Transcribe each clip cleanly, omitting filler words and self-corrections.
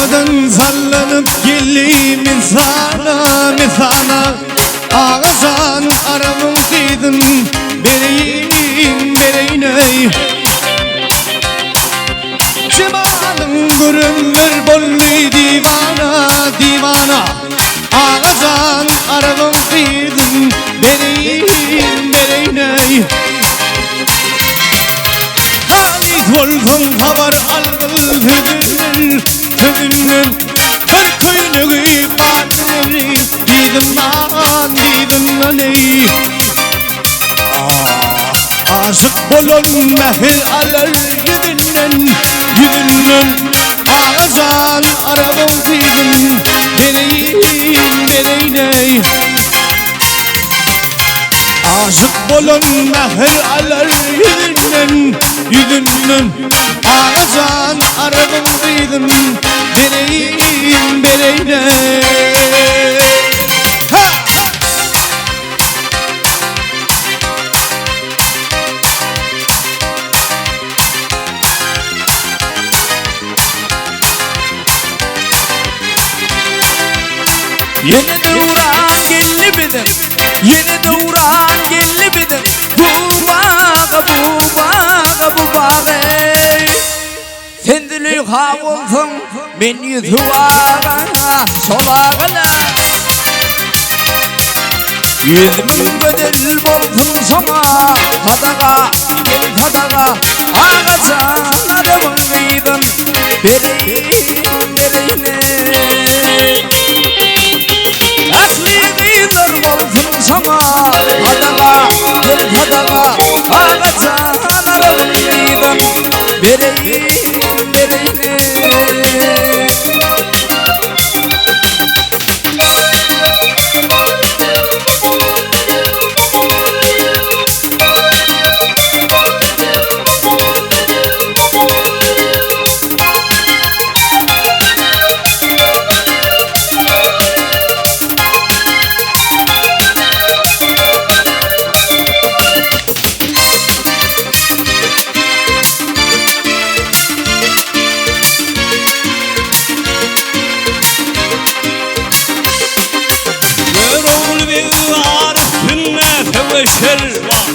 Havadan sallanıp geldim insana Ağızan arabın kıydın bereyiney Cemalın görünür bolli divana Ağızan arabın kıydın bereyiney Halit oldum haber algıl hüzünün Bir köylüğü bağırır Didin aney Aşık bolun mehir alır yüzünden Ağızan arabın kıydın bereyney Aşık bolun mehir alır yüzünden Ağızan arabın kıydın bereyney Yeni devran geldi bize, yeni devran geldi bize. Bu bağa Sendili havulsun, ben yüzü ağa solağına Yüzümün gödel bolsun sana, fadaga, gel fadaga Ağaçan adamın kıydın, bereyne Asli kıydır bolsun sana, fadaga, gel fadaga Ağaçan adamın kıydın, bereyne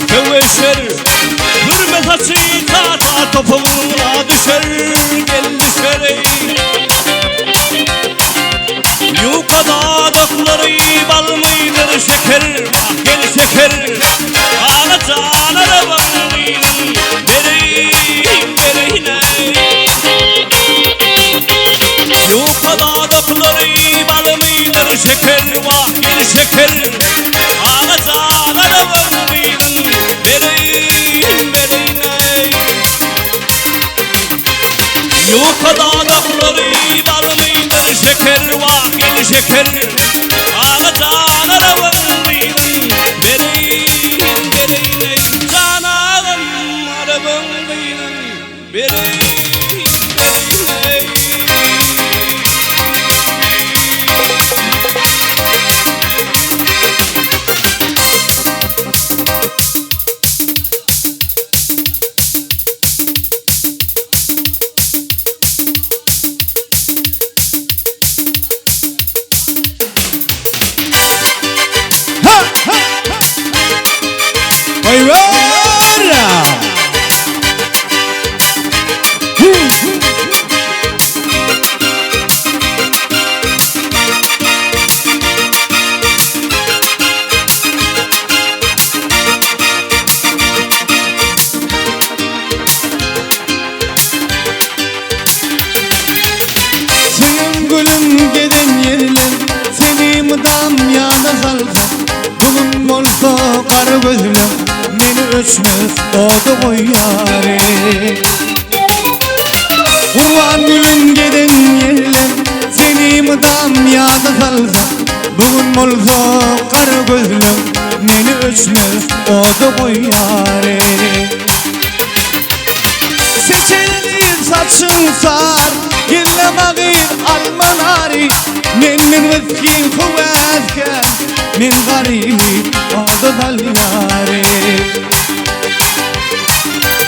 Teveşer Hürmet açı ta topuğuna düşer Gel düşer Yukada dökleri bal mıydır şeker Gel şeker Ağaçan araban mıydın bereyine Yukada dökleri bal mıydır şeker Gel şeker Ağaçan araban Yukada dağları bal mıydır şeker Gel şeker Ağaçan araban mıydın bereyne Canağım araban mıydın bereyne Kara gözlüm meni öçmez oldu o yâre Kurban gülüm geden yerler seni mıdam yada salsa Bugün olsa kara gözlüm meni öçmez oldu o yâre Seçildiğin saçın sar Gillemeğin almanari Mennin vizkin kuvvetken Min garibi oldu dal yâre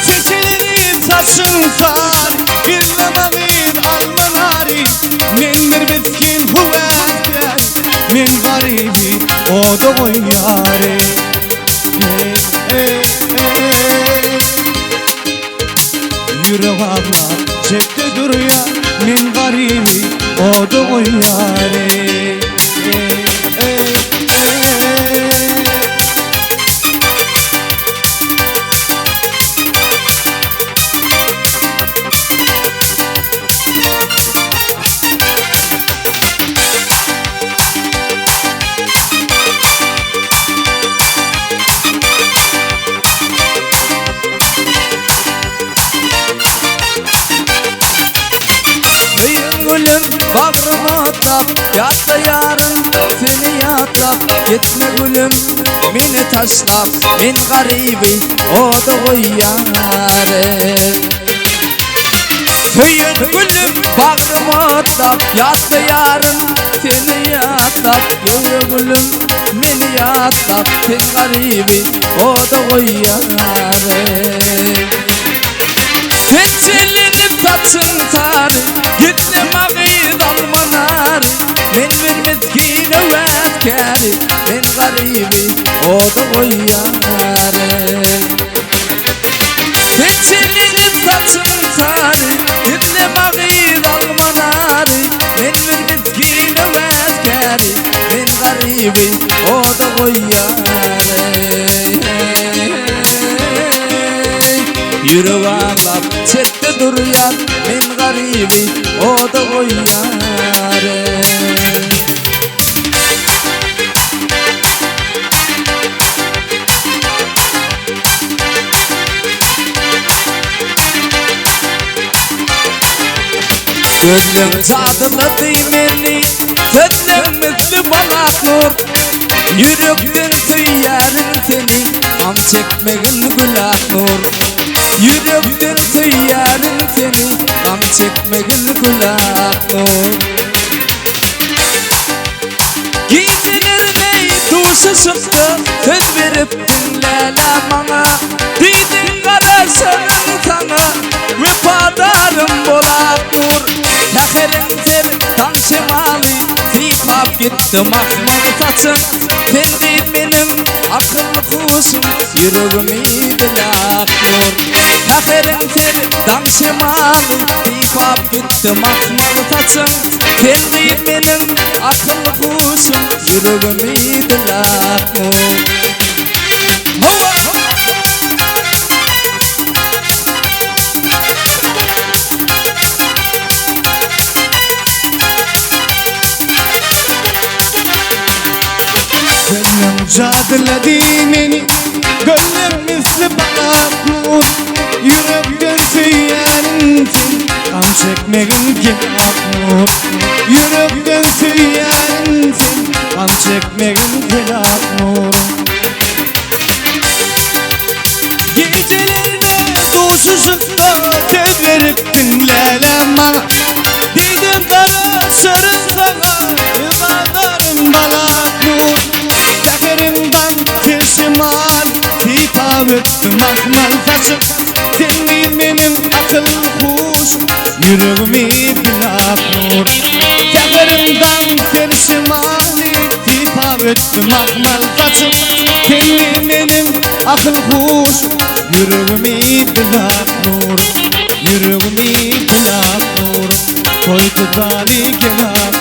Seçildiğin saçın sar Gillemeğin almanari o da koy yare. Hey, hey, hey. Yürek abla çekti dur ya, men garibi o da koy yare. Hey, hey, hey. Bağrıma atlap, yatta yarın seni yatlap. Gitme gülüm, beni taşlap, men garibi o da koy yare. Söyün gülüm, bağrıma atlap, yatta yarın seni yatlap. Yürü gülüm, beni yatlap, sen garibi o da koy yare. Seçilinip saçın tarı, gittim ağır almanar. Men miskine vetkeri, men garibi o da koy yare. Seçilinip saçın tarı, gittim ağır almanar. Men miskine vetkeri, men garibi o da koy yare. Yürü ağlap çekti dur yar, men garibi o da koy yare. Gözlüm sadıladı beni, sözlüm misli balak nur. Yürekten söylerim seni, am çekmegin gülak nur. Yürekten söylerim seni, am çekmegin gülak nur. Giysilerde duşu çıktı, söz verip dinlele bana. Diydin kararsanın sana, vefadarım bolak nur. Teherin ter tam şemali, zifap gittim akmal saçım. Sen değil benim akıllı kuşum, yüreğimi bilak nur. Teherin ter tam şemali, zifap gittim akmal saçım. Sen değil benim akıllı kuşum, yüreğimi bilak nur. Senem cadıledi beni, gönlüm misli balak nur. Yürekten söylerim seni, am çekmegin gülak nur. Yürekten söylerim seni, am çekmegin gülak nur. Gecelerde duşu çıktı, söz verip dinlele bana. Dedim kara sarın sana, yıllardarım balak nur. Teherimden teşimal, hitap ettim akmal saçım. Sen değil benim akıllı kuşum, yüreğimi bilak nur. Teherimden teşimal, hitap ettim akmal saçım. Sen değil benim akıllı kuşum, yüreğimi bilak nur. Yüreğimi bilak nur, koydu dali gelak